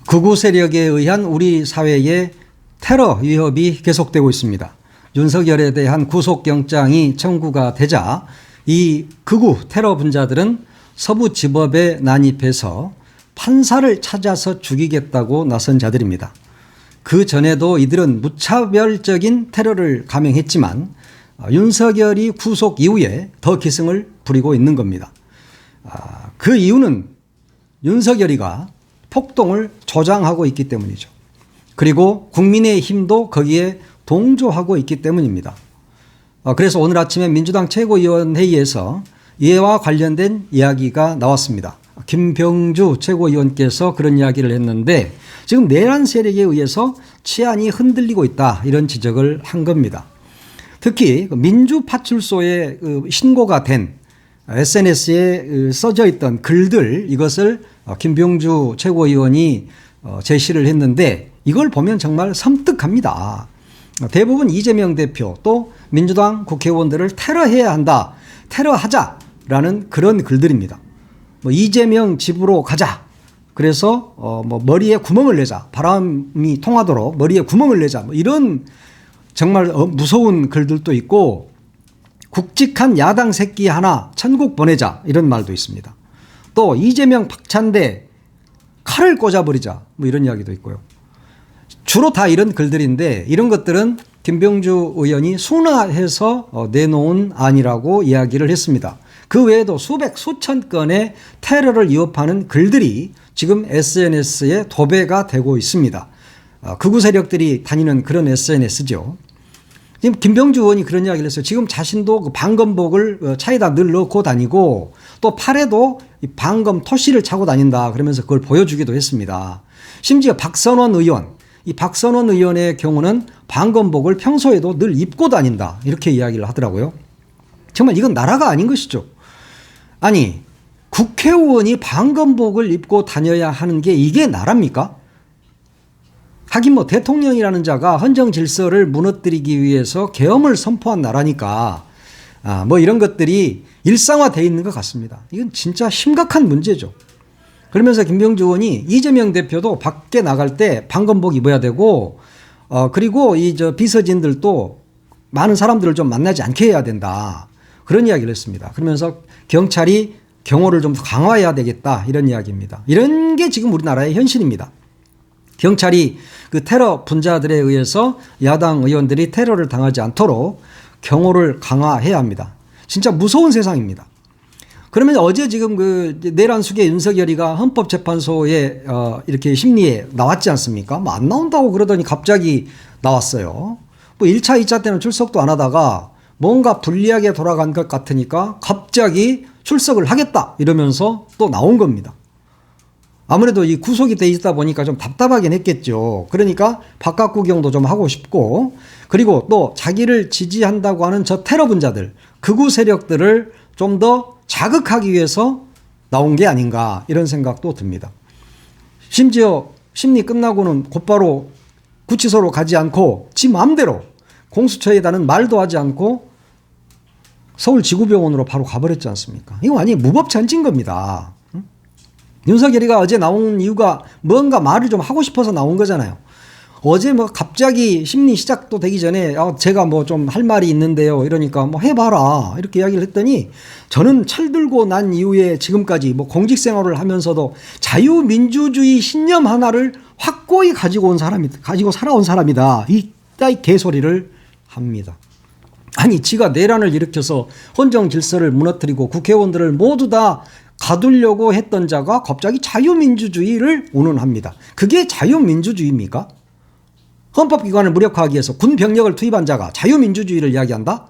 극우 세력에 의한 우리 사회의 테러 위협이 계속되고 있습니다. 윤석열에 대한 구속영장이 청구가 되자 이 극우 테러 분자들은 서부지법에 난입해서 판사를 찾아서 죽이겠다고 나선 자들입니다. 그 전에도 이들은 무차별적인 테러를 감행했지만 윤석열이 구속 이후에 더 기승을 부리고 있는 겁니다. 그 이유는 윤석열이가 폭동을 조장하고 있기 때문이죠. 그리고 국민의힘도 거기에 동조하고 있기 때문입니다. 그래서 오늘 아침에 민주당 최고위원회의에서 이와 관련된 이야기가 나왔습니다. 김병주 최고위원께서 그런 이야기를 했는데 지금 내란 세력에 의해서 치안이 흔들리고 있다 이런 지적을 한 겁니다. 특히 민주파출소에 신고가 된 SNS에 써져 있던 글들 이것을 김병주 최고위원이 제시를 했는데 이걸 보면 정말 섬뜩합니다. 대부분 이재명 대표 또 민주당 국회의원들을 테러해야 한다, 테러하자라는 그런 글들입니다. 이재명 집으로 가자. 그래서 머리에 구멍을 내자. 바람이 통하도록 머리에 구멍을 내자. 이런 정말 무서운 글들도 있고 굵직한 야당 새끼 하나 천국 보내자 이런 말도 있습니다. 또 이재명 박찬대 칼을 꽂아버리자 이런 이야기도 있고요. 주로 다 이런 글들인데 이런 것들은 김병주 의원이 순화해서 내놓은 안이라고 이야기를 했습니다. 그 외에도 수천 건의 테러를 위협하는 글들이 지금 SNS에 도배가 되고 있습니다. 극우 세력들이 다니는 그런 SNS죠. 지금 김병주 의원이 그런 이야기를 했어요. 지금 자신도 그 방검복을 차에다 늘 넣고 다니고 또 팔에도 방검 토시를 차고 다닌다 그러면서 그걸 보여주기도 했습니다. 심지어 박선원 의원, 이 박선원 의원의 경우는 방검복을 평소에도 늘 입고 다닌다 이렇게 이야기를 하더라고요. 정말 이건 나라가 아닌 것이죠. 아니 국회의원이 방검복을 입고 다녀야 하는 게 이게 나라입니까? 하긴 대통령이라는 자가 헌정 질서를 무너뜨리기 위해서 계엄을 선포한 나라니까 이런 것들이 일상화되어 있는 것 같습니다. 이건 진짜 심각한 문제죠. 그러면서 김병주 의원이 이재명 대표도 밖에 나갈 때 방검복 입어야 되고 그리고 비서진들도 많은 사람들을 좀 만나지 않게 해야 된다. 그런 이야기를 했습니다. 그러면서 경찰이 경호를 좀 더 강화해야 되겠다 이런 이야기입니다. 이런 게 지금 우리나라의 현실입니다. 경찰이 그 테러 분자들에 의해서 야당 의원들이 테러를 당하지 않도록 경호를 강화해야 합니다. 진짜 무서운 세상입니다. 그러면 어제 지금 그 내란 수계 윤석열이가 헌법재판소에 이렇게 심리에 나왔지 않습니까? 안 나온다고 그러더니 갑자기 나왔어요. 1차, 2차 때는 출석도 안 하다가 뭔가 불리하게 돌아간 것 같으니까 갑자기 출석을 하겠다 이러면서 또 나온 겁니다. 아무래도 이 구속이 돼 있다 보니까 좀 답답하긴 했겠죠. 그러니까 바깥 구경도 좀 하고 싶고 그리고 또 자기를 지지한다고 하는 저 테러 분자들, 극우 세력들을 좀 더 자극하기 위해서 나온 게 아닌가 이런 생각도 듭니다. 심지어 심리 끝나고는 곧바로 구치소로 가지 않고 지 마음대로 공수처에다는 말도 하지 않고 서울지구병원으로 바로 가버렸지 않습니까? 이거 완전히 무법천지인 겁니다. 윤석열이가 어제 나온 이유가 뭔가 말을 좀 하고 싶어서 나온 거잖아요. 어제 갑자기 심리 시작도 되기 전에 제가 좀 할 말이 있는데요. 이러니까 해봐라. 이렇게 이야기를 했더니 저는 철들고 난 이후에 지금까지 공직 생활을 하면서도 자유민주주의 신념 하나를 확고히 가지고 살아온 사람이다. 이따위 개소리를 합니다. 아니 지가 내란을 일으켜서 헌정 질서를 무너뜨리고 국회의원들을 모두 다 가두려고 했던 자가 갑자기 자유민주주의를 운운합니다. 그게 자유민주주의입니까? 헌법기관을 무력화하기 위해서 군 병력을 투입한 자가 자유민주주의를 이야기한다?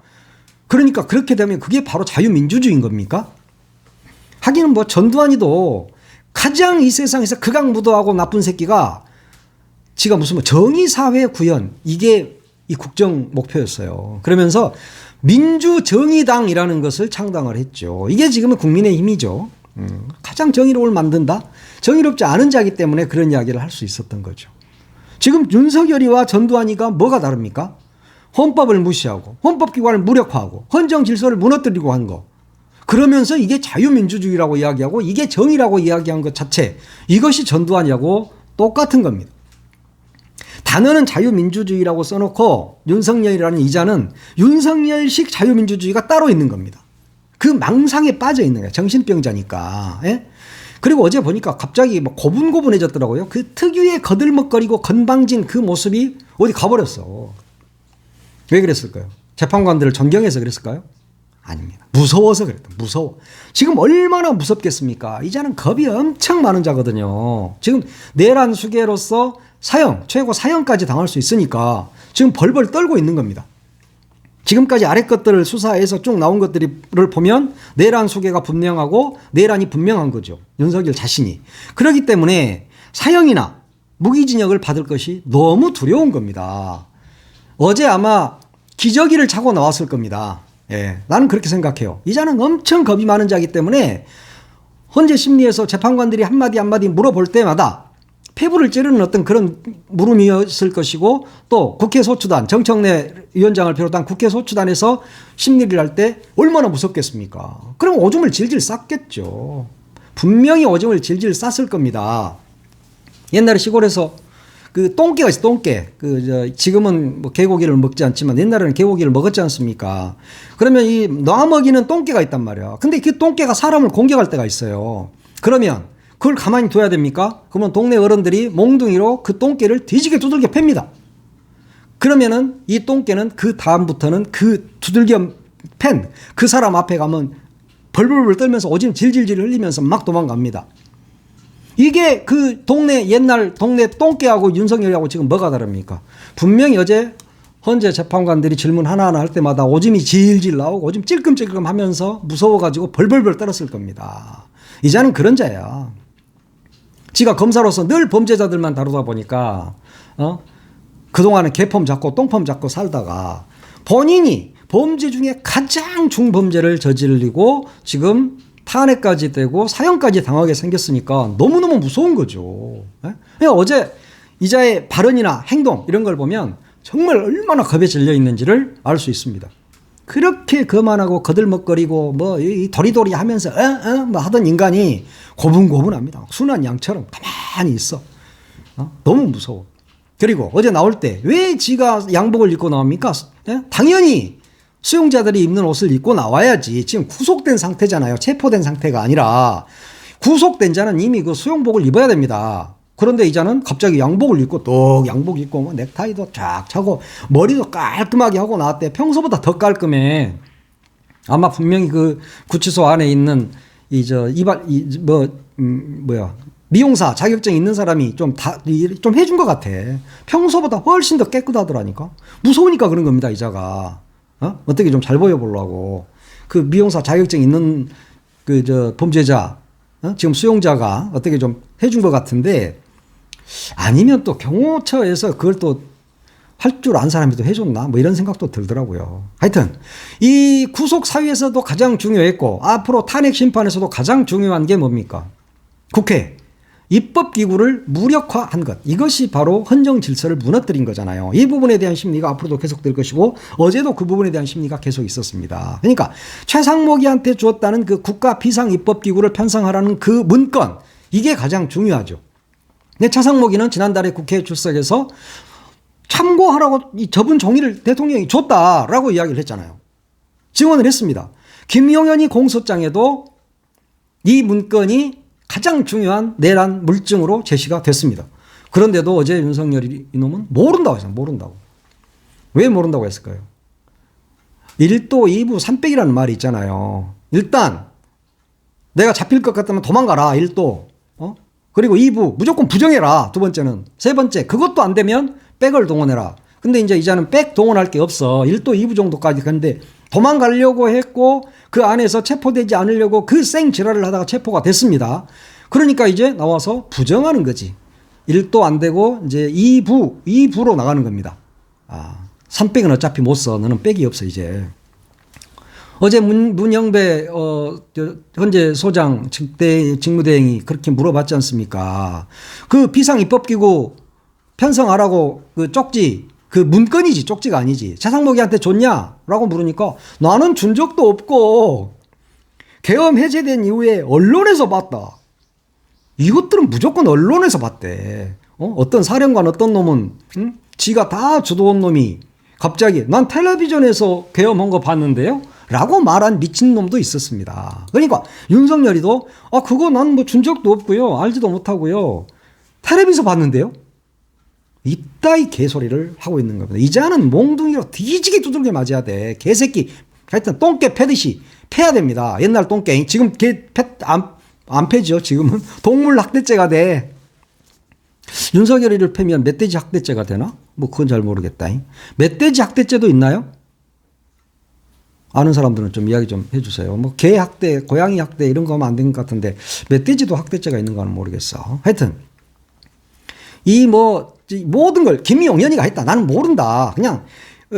그러니까 그렇게 되면 그게 바로 자유민주주의인 겁니까? 하기는 전두환이도 가장 이 세상에서 극악무도하고 나쁜 새끼가 지가 무슨 정의사회 구현 이게 이 국정 목표였어요. 그러면서 민주정의당이라는 것을 창당을 했죠. 이게 지금은 국민의힘이죠. 가장 정의로움을 만든다? 정의롭지 않은 자이기 때문에 그런 이야기를 할 수 있었던 거죠. 지금 윤석열이와 전두환이가 뭐가 다릅니까? 헌법을 무시하고 헌법기관을 무력화하고 헌정 질서를 무너뜨리고 한 거. 그러면서 이게 자유민주주의라고 이야기하고 이게 정의라고 이야기한 것 자체 이것이 전두환이하고 똑같은 겁니다. 단어는 자유민주주의라고 써놓고 윤석열이라는 이자는 윤석열식 자유민주주의가 따로 있는 겁니다. 그 망상에 빠져 있는 거예요. 정신병자니까. 예? 그리고 어제 보니까 갑자기 뭐 고분고분해졌더라고요. 그 특유의 거들먹거리고 건방진 그 모습이 어디 가버렸어. 왜 그랬을까요? 재판관들을 존경해서 그랬을까요? 아닙니다. 무서워서 그랬다. 무서워. 지금 얼마나 무섭겠습니까? 이자는 겁이 엄청 많은 자거든요. 지금 내란 수괴로서 사형, 최고 사형까지 당할 수 있으니까 지금 벌벌 떨고 있는 겁니다. 지금까지 아래 것들을 수사해서 쭉 나온 것들을 보면 내란 수괴가 분명하고 내란이 분명한 거죠. 윤석열 자신이. 그렇기 때문에 사형이나 무기징역을 받을 것이 너무 두려운 겁니다. 어제 아마 기저귀를 차고 나왔을 겁니다. 예, 나는 그렇게 생각해요. 이자는 엄청 겁이 많은 자이기 때문에 헌재 심리에서 재판관들이 한마디 한마디 물어볼 때마다 폐부를 찌르는 어떤 그런 물음이었을 것이고 또 국회 소추단, 정청래 위원장을 비롯한 국회 소추단에서 심리를 할 때 얼마나 무섭겠습니까? 그럼 오줌을 질질 쌌겠죠. 분명히 오줌을 질질 쌌을 겁니다. 옛날에 시골에서 그 똥개가 있어, 똥개. 지금은 뭐 개고기를 먹지 않지만 옛날에는 개고기를 먹었지 않습니까? 그러면 이 놔먹이는 똥개가 있단 말이야. 근데 그 똥개가 사람을 공격할 때가 있어요. 그러면 그걸 가만히 둬야 됩니까? 그러면 동네 어른들이 몽둥이로 그 똥개를 뒤지게 두들겨 팹니다. 그러면은 이 똥개는 그 다음부터는 그 두들겨 팬 그 사람 앞에 가면 벌벌벌 떨면서 오줌 질질질 흘리면서 막 도망갑니다. 이게 그 동네 옛날 동네 똥개하고 윤석열하고 지금 뭐가 다릅니까? 분명히 어제 헌재 재판관들이 질문 하나하나 할 때마다 오줌이 질질 나오고 오줌 찔끔찔끔 하면서 무서워가지고 벌벌벌 떨었을 겁니다. 이자는 그런 자야. 지가 검사로서 늘 범죄자들만 다루다 보니까 그동안은 개펌 잡고 똥펌 잡고 살다가 본인이 범죄 중에 가장 중범죄를 저지르고 지금 탄핵까지 되고 사형까지 당하게 생겼으니까 너무너무 무서운 거죠. 그러니까 어제 이자의 발언이나 행동 이런 걸 보면 정말 얼마나 겁에 질려 있는지를 알 수 있습니다. 그렇게 거만하고 거들먹거리고 뭐 이 도리도리 하면서 뭐 하던 인간이 고분고분합니다. 순한 양처럼 가만히 있어. 너무 무서워. 그리고 어제 나올 때 왜 지가 양복을 입고 나옵니까? 당연히 수용자들이 입는 옷을 입고 나와야지. 지금 구속된 상태잖아요. 체포된 상태가 아니라. 구속된 자는 이미 그 수용복을 입어야 됩니다. 그런데 이자는 갑자기 양복을 입고 또 양복 입고 뭐 넥타이도 쫙 차고 머리도 깔끔하게 하고 나왔대. 평소보다 더 깔끔해. 아마 분명히 그 구치소 안에 있는 미용사 자격증 있는 사람이 좀 해준 것 같아. 평소보다 훨씬 더 깨끗하더라니까. 무서우니까 그런 겁니다, 이자가. 어떻게 좀 잘 보여보려고. 그 미용사 자격증 있는 범죄자, 지금 수용자가 어떻게 좀 해준 것 같은데, 아니면 또 경호처에서 그걸 또 할 줄 아는 사람이 또 해줬나? 뭐 이런 생각도 들더라고요. 하여튼, 이 구속 사유에서도 가장 중요했고, 앞으로 탄핵 심판에서도 가장 중요한 게 뭡니까? 국회. 입법기구를 무력화한 것. 이것이 바로 헌정 질서를 무너뜨린 거잖아요. 이 부분에 대한 심리가 앞으로도 계속될 것이고 어제도 그 부분에 대한 심리가 계속 있었습니다. 그러니까 최상목이한테 주었다는 그 국가 비상입법기구를 편성하라는 그 문건, 이게 가장 중요하죠. 근데 최상목이는 지난달에 국회에 출석해서 참고하라고 이 접은 종이를 대통령이 줬다라고 이야기를 했잖아요. 증언을 했습니다. 김용현이 공소장에도 이 문건이 가장 중요한 내란 물증으로 제시가 됐습니다. 그런데도 어제 윤석열이 이놈은 모른다고 했어요. 모른다고. 왜 모른다고 했을까요? 1도 2부 3백이라는 말이 있잖아요. 일단 내가 잡힐 것 같다면 도망가라. 1도. 그리고 2부 무조건 부정해라. 두 번째는. 세 번째 그것도 안 되면 백을 동원해라. 근데 이제는 백 동원할 게 없어. 1도 2부 정도까지. 근데 도망가려고 했고 그 안에서 체포되지 않으려고 그 생지랄을 하다가 체포가 됐습니다. 그러니까 이제 나와서 부정하는 거지. 1도 안 되고 이제 2부로 나가는 겁니다. 3백은 어차피 못 써. 너는 백이 없어 이제. 어제 문영배 현재 소장 직무대행이 그렇게 물어봤지 않습니까? 그 비상입법기구 편성하라고 그 쪽지, 그 문건이지 쪽지가 아니지. 최상목이한테 줬냐라고 물으니까 나는 준 적도 없고 계엄 해제된 이후에 언론에서 봤다. 이것들은 무조건 언론에서 봤대. 어떤 사령관 어떤 놈은 지가 다 주도한 놈이 갑자기 난 텔레비전에서 계엄한 거 봤는데요? 라고 말한 미친놈도 있었습니다. 그러니까 윤석열이도 그거 난 뭐 준 적도 없고요. 알지도 못하고요. 텔레비에서 봤는데요? 이따위 개소리를 하고 있는 겁니다. 이제는 몽둥이로 뒤지게 두들겨 맞아야 돼. 개새끼. 하여튼 똥개 패듯이 패야 됩니다. 옛날 똥개. 지금 안 패죠. 지금은 동물 학대죄가 돼. 윤석열이를 패면 멧돼지 학대죄가 되나? 뭐 그건 잘 모르겠다. 멧돼지 학대죄도 있나요? 아는 사람들은 좀 이야기 좀 해주세요. 뭐 개 학대, 고양이 학대 이런 거 하면 안 되는 것 같은데 멧돼지도 학대죄가 있는 거는 모르겠어. 하여튼 이 모든 걸 김용현이가 했다. 나는 모른다. 그냥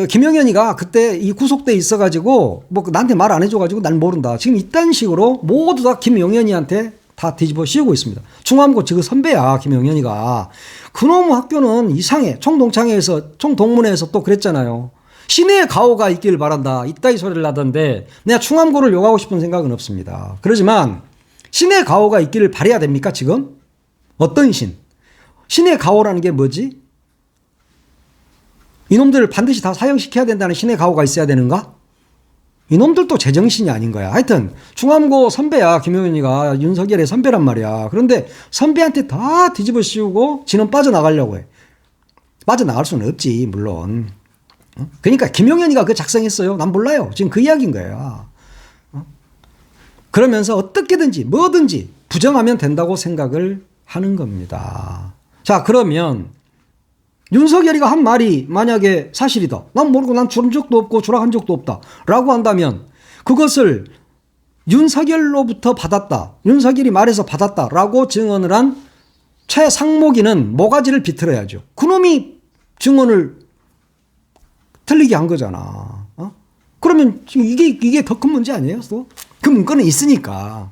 김용현이가 그때 이 구속돼 있어가지고 뭐 나한테 말 안 해줘가지고 난 모른다. 지금 이딴 식으로 모두 다 김용현이한테 다 뒤집어 씌우고 있습니다. 충암고 지금 선배야 김용현이가. 그놈의 학교는 이상해. 총동문회에서 또 그랬잖아요. 신의 가호가 있기를 바란다. 이따위 소리를 하던데 내가 충암고를 욕하고 싶은 생각은 없습니다. 그러지만 신의 가호가 있기를 바라야 됩니까 지금? 어떤 신? 신의 가호라는 게 뭐지? 이놈들을 반드시 다 사형시켜야 된다는 신의 가호가 있어야 되는가? 이놈들도 제정신이 아닌 거야. 하여튼 충암고 선배야 김용현이가 윤석열의 선배란 말이야. 그런데 선배한테 다 뒤집어 씌우고 지는 빠져나가려고 해. 빠져나갈 수는 없지 물론. 그러니까 김용현이가 그거 작성했어요. 난 몰라요. 지금 그 이야기인 거야. 그러면서 어떻게든지 뭐든지 부정하면 된다고 생각을 하는 겁니다. 자, 그러면 윤석열이가 한 말이 만약에 사실이다. 난 모르고 난 준 적도 없고 주락한 적도 없다. 라고 한다면 그것을 윤석열로부터 받았다. 윤석열이 말해서 받았다. 라고 증언을 한 최상목이는 모가지를 비틀어야죠. 그놈이 증언을 틀리게 한 거잖아. 그러면 지금 이게 더 큰 문제 아니에요? 또? 그 문건은 있으니까.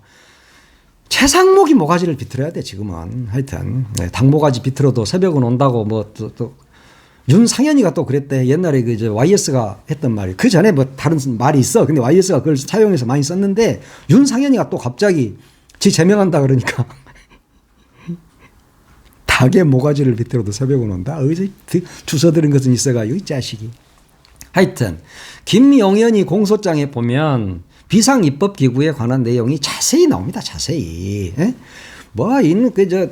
최상목이 모가지를 비틀어야 돼, 지금은. 하여튼. 네, 닭모가지 비틀어도 새벽은 온다고, 또, 윤상현이가 또 그랬대. 옛날에 YS가 했던 말이. 그 전에 뭐 다른 말이 있어. 근데 YS가 그걸 사용해서 많이 썼는데, 윤상현이가 또 갑자기 지 제명한다 그러니까. 닭의 모가지를 비틀어도 새벽은 온다? 어디서 주워 들은 것은 있어가지고, 이 자식이. 하여튼, 김용현이 공소장에 보면, 비상입법기구에 관한 내용이 자세히 나옵니다. 자세히.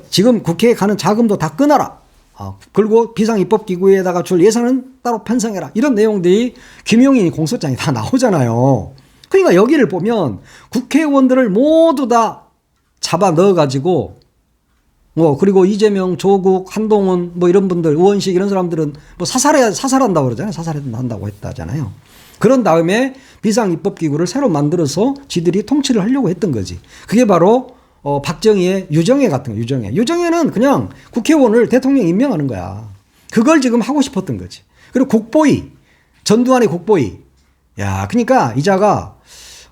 지금 국회에 가는 자금도 다 끊어라. 그리고 비상입법기구에다가 줄 예산은 따로 편성해라. 이런 내용들이 김용현이 공소장에 다 나오잖아요. 그러니까 여기를 보면 국회의원들을 모두 다 잡아 넣어가지고 그리고 이재명, 조국, 한동훈 이런 분들, 의원식 이런 사람들은 사살한다고 그러잖아요. 사살한다고 했다잖아요. 그런 다음에 비상입법기구를 새로 만들어서 지들이 통치를 하려고 했던 거지. 그게 바로 박정희의 유정회 같은 거. 유정회는 그냥 국회의원을 대통령 임명하는 거야. 그걸 지금 하고 싶었던 거지. 그리고 국보위, 전두환의 국보위. 야, 그러니까 이자가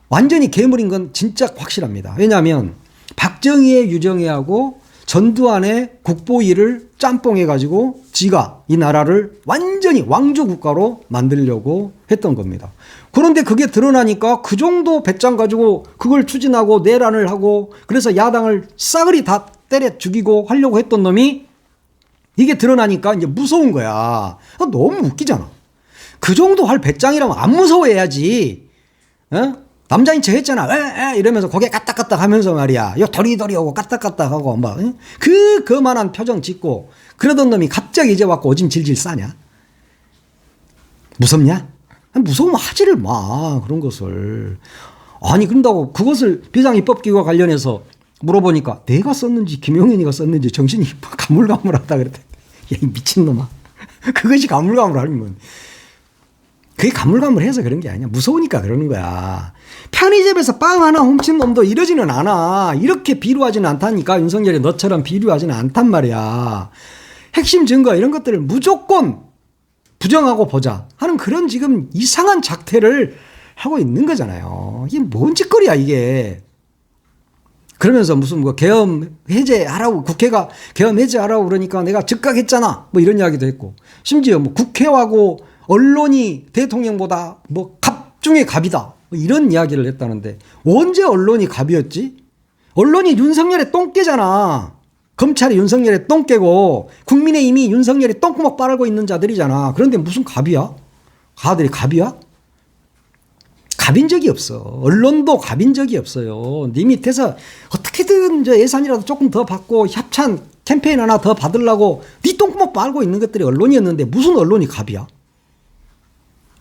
완전히 괴물인 건 진짜 확실합니다. 왜냐하면 박정희의 유정회하고 전두환의 국보위를 짬뽕해가지고 지가 이 나라를 완전히 왕조 국가로 만들려고 했던 겁니다. 그런데 그게 드러나니까 그 정도 배짱 가지고 그걸 추진하고 내란을 하고 그래서 야당을 싸그리 다 때려 죽이고 하려고 했던 놈이 이게 드러나니까 이제 무서운 거야. 너무 웃기잖아. 그 정도 할 배짱이라면 안 무서워해야지. 남자인 척 했잖아. 이러면서 고개 까딱까딱 하면서 말이야. 도리도리 하고 까딱까딱 하고 막. 그만한 표정 짓고 그러던 놈이 갑자기 이제 와서 오줌 질질 싸냐? 무섭냐? 무서우면 하지를 마. 그런 것을. 아니 그런다고 그것을 비상입법기구와 관련해서 물어보니까 내가 썼는지 김용현이가 썼는지 정신이 가물가물하다 그랬대. 야, 이 미친놈아. 그것이 가물가물하면 그게 가물가물해서 그런 게 아니야. 무서우니까 그러는 거야. 편의점에서 빵 하나 훔친 놈도 이러지는 않아. 이렇게 비루하지는 않다니까. 윤석열이 너처럼 비루하지는 않단 말이야. 핵심 증거 이런 것들을 무조건 부정하고 보자 하는 그런 지금 이상한 작태를 하고 있는 거잖아요. 이게 뭔 짓거리야 이게. 그러면서 무슨 계엄 해제하라고 국회가 계엄 해제하라고 그러니까 내가 즉각했잖아. 이런 이야기도 했고 심지어 국회하고 언론이 대통령보다 갑 중에 갑이다. 이런 이야기를 했다는데 언제 언론이 갑이었지? 언론이 윤석열의 똥개잖아. 검찰이 윤석열의 똥 깨고 국민의힘이 윤석열이 똥구멍 빨고 있는 자들이잖아. 그런데 무슨 갑이야? 가들이 갑이야? 갑인 적이 없어. 언론도 갑인 적이 없어요. 네 밑에서 어떻게든 예산이라도 조금 더 받고 협찬 캠페인 하나 더 받으려고 네 똥구멍 빨고 있는 것들이 언론이었는데 무슨 언론이 갑이야?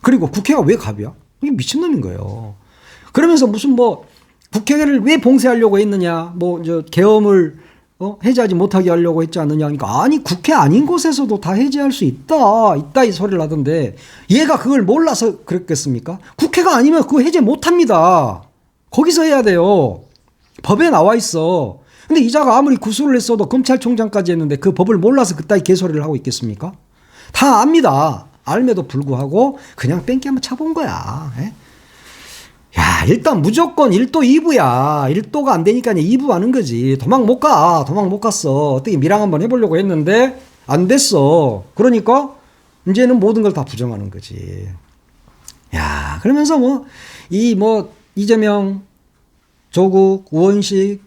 그리고 국회가 왜 갑이야? 이게 미친놈인 거예요. 그러면서 무슨 뭐 국회를 왜 봉쇄하려고 했느냐, 계엄을 해제하지 못하게 하려고 했지 않느냐. 그러니까 아니 국회 아닌 곳에서도 다 해제할 수 있다 이 소리를 하던데 얘가 그걸 몰라서 그랬겠습니까? 국회가 아니면 그거 해제 못합니다. 거기서 해야 돼요. 법에 나와 있어. 근데 이자가 아무리 구술을 했어도 검찰총장까지 했는데 그 법을 몰라서 그따위 개소리를 하고 있겠습니까? 다 압니다. 알매도 불구하고 그냥 뺑기 한번 차본 거야. 예? 야, 일단 무조건 1도 2부야. 1도가 안 되니까 2부 하는 거지. 도망 못 가. 도망 못 갔어. 어떻게 밀항 한번 해보려고 했는데 안 됐어. 그러니까 이제는 모든 걸 다 부정하는 거지. 야, 그러면서 이재명, 조국, 우원식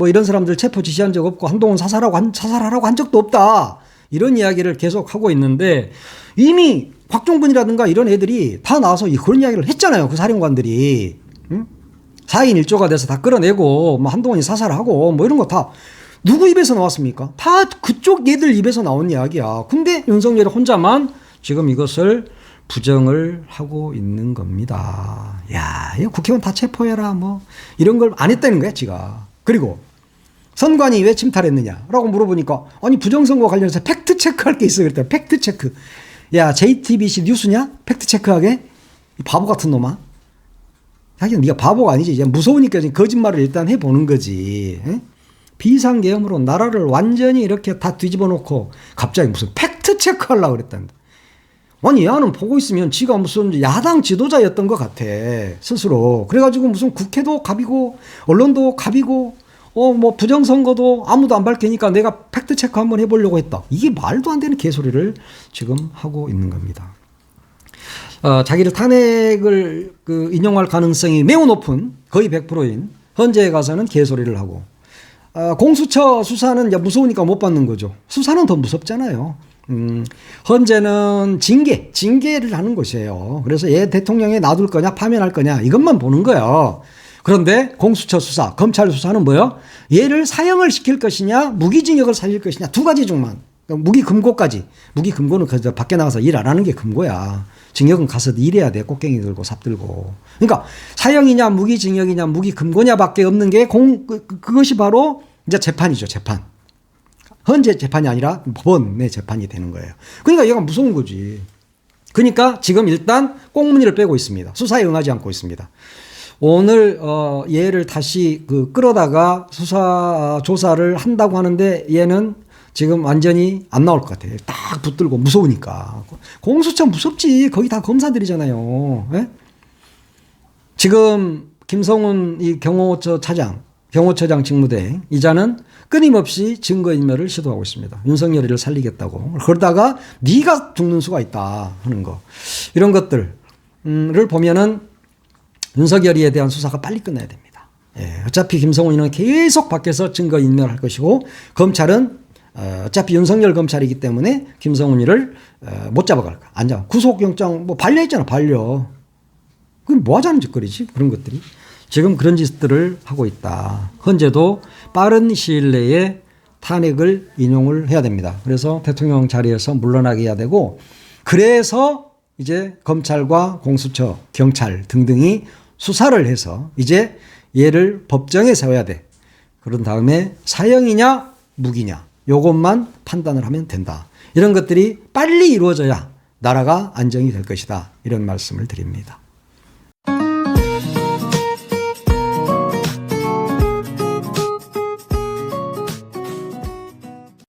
이런 사람들 체포 지시한 적 없고 한동훈 사살하라고 한 적도 없다. 이런 이야기를 계속 하고 있는데 이미 곽종근이라든가 이런 애들이 다 나와서 그런 이야기를 했잖아요. 그 사령관들이. 응? 4인 1조가 돼서 다 끌어내고 한동훈이 사살하고 이런 거 다 누구 입에서 나왔습니까? 다 그쪽 얘들 입에서 나온 이야기야. 근데 윤석열이 혼자만 지금 이것을 부정을 하고 있는 겁니다. 야, 이거 국회의원 다 체포해라 이런 걸 안 했다는 거야, 지가. 그리고 선관위 왜 침탈했느냐라고 물어보니까 아니 부정선거 관련해서 팩트 체크할 게 있어 그랬더니 팩트 체크. 야, JTBC 뉴스냐? 팩트 체크하게? 이 바보 같은 놈아. 하긴 네가 바보가 아니지. 이제 무서우니까 거짓말을 일단 해보는 거지. 에? 비상계엄으로 나라를 완전히 이렇게 다 뒤집어 놓고 갑자기 무슨 팩트 체크하려고 그랬단다. 아니 얘는 보고 있으면 지가 무슨 야당 지도자였던 것 같아. 스스로. 그래가지고 무슨 국회도 갑이고 언론도 갑이고 부정선거도 아무도 안 밝히니까 내가 팩트체크 한번 해보려고 했다. 이게 말도 안 되는 개소리를 지금 하고 있는 겁니다. 자기를 탄핵을 인용할 가능성이 매우 높은 거의 100%인 헌재에 가서는 개소리를 하고 공수처 수사는 무서우니까 못 받는 거죠. 수사는 더 무섭잖아요. 헌재는 징계를 하는 곳이에요. 그래서 얘 대통령에 놔둘 거냐 파면할 거냐 이것만 보는 거예요. 그런데 공수처 수사, 검찰 수사는 뭐예요? 얘를 사형을 시킬 것이냐, 무기징역을 살릴 것이냐, 두 가지 중만. 무기금고까지. 무기금고는 그저 밖에 나가서 일 안 하는 게 금고야. 징역은 가서 일해야 돼. 꽃갱이 들고 삽 들고. 그러니까 사형이냐, 무기징역이냐, 무기금고냐밖에 없는 게 그것이 바로 이제 재판이죠. 재판. 헌재 재판이 아니라 법원의 재판이 되는 거예요. 그러니까 얘가 무서운 거지. 그러니까 지금 일단 꽁무니를 빼고 있습니다. 수사에 응하지 않고 있습니다. 오늘 얘를 다시 끌어다가 수사 조사를 한다고 하는데 얘는 지금 완전히 안 나올 것 같아요. 딱 붙들고 무서우니까. 공수처 무섭지. 거기 다 검사들이잖아요. 예? 지금 김성훈 이 경호처장 직무대행 이자는 끊임없이 증거인멸을 시도하고 있습니다. 윤석열이를 살리겠다고. 그러다가 네가 죽는 수가 있다 하는 거. 이런 것들을 보면은 윤석열이에 대한 수사가 빨리 끝나야 됩니다. 예, 어차피 김성훈이는 계속 밖에서 증거인멸할 것이고 검찰은 어차피 윤석열 검찰이기 때문에 김성훈이를 못 잡아갈 거야. 안 잡아. 구속영장 반려했잖아. 반려. 그럼 뭐 하자는 짓거리지? 그런 것들이. 지금 그런 짓들을 하고 있다. 헌재도 빠른 시일 내에 탄핵을 인용을 해야 됩니다. 그래서 대통령 자리에서 물러나게 해야 되고 그래서 이제 검찰과 공수처, 경찰 등등이 수사를 해서 이제 얘를 법정에 세워야 돼. 그런 다음에 사형이냐 무기냐 요것만 판단을 하면 된다. 이런 것들이 빨리 이루어져야 나라가 안정이 될 것이다. 이런 말씀을 드립니다.